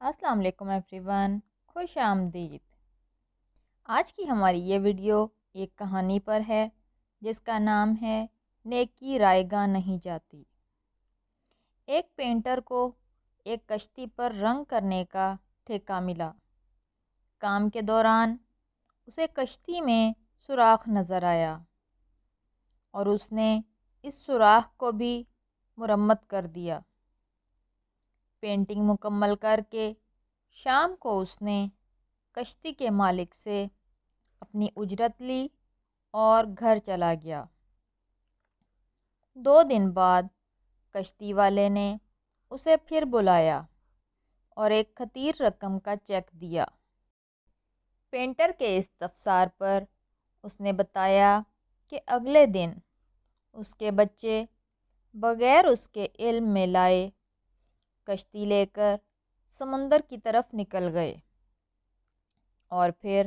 السلام علیکم every one, خوش آمدید۔ آج کی ہماری یہ ویڈیو ایک کہانی پر ہے جس کا نام ہے نیکی رائے گاہ نہیں جاتی۔ ایک پینٹر کو ایک کشتی پر رنگ کرنے کا ٹھیکہ ملا۔ کام کے دوران اسے کشتی میں سوراخ نظر آیا اور اس نے اس سوراخ کو بھی مرمت کر دیا۔ پینٹنگ مکمل کر کے شام کو اس نے کشتی کے مالک سے اپنی اجرت لی اور گھر چلا گیا۔ 2 دن بعد کشتی والے نے اسے پھر بلایا اور ایک کثیر رقم کا چیک دیا۔ پینٹر کے استفسار پر اس نے بتایا کہ اگلے دن اس کے بچے بغیر اس کے علم میں لائے کشتی لے کر سمندر کی طرف نکل گئے، اور پھر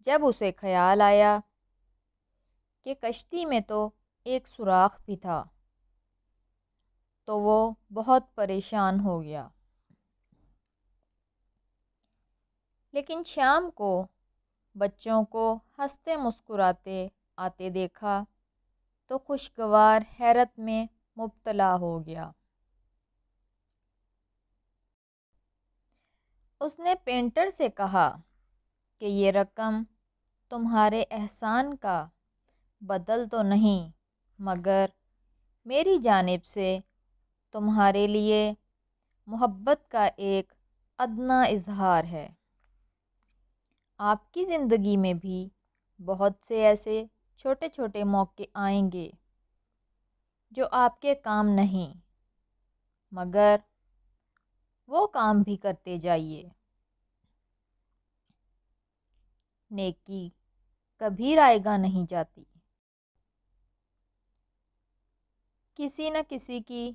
جب اسے خیال آیا کہ کشتی میں تو ایک سوراخ بھی تھا تو وہ بہت پریشان ہو گیا۔ لیکن شام کو بچوں کو ہنستے مسکراتے آتے دیکھا تو خوشگوار حیرت میں مبتلا ہو گیا۔ اس نے پینٹر سے کہا کہ یہ رقم تمہارے احسان کا بدل تو نہیں، مگر میری جانب سے تمہارے لیے محبت کا ایک ادنیٰ اظہار ہے۔ آپ کی زندگی میں بھی بہت سے ایسے چھوٹے چھوٹے موقع آئیں گے جو آپ کے کام نہیں، مگر وہ کام بھی کرتے جائیے۔ نیکی کبھی رائے گاہ نہیں جاتی۔ کسی نہ کسی کی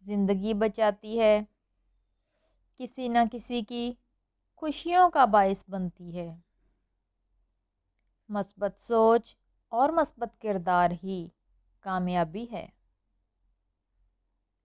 زندگی بچاتی ہے، کسی نہ کسی کی خوشیوں کا باعث بنتی ہے۔ مثبت سوچ اور مثبت کردار ہی کامیابی ہے۔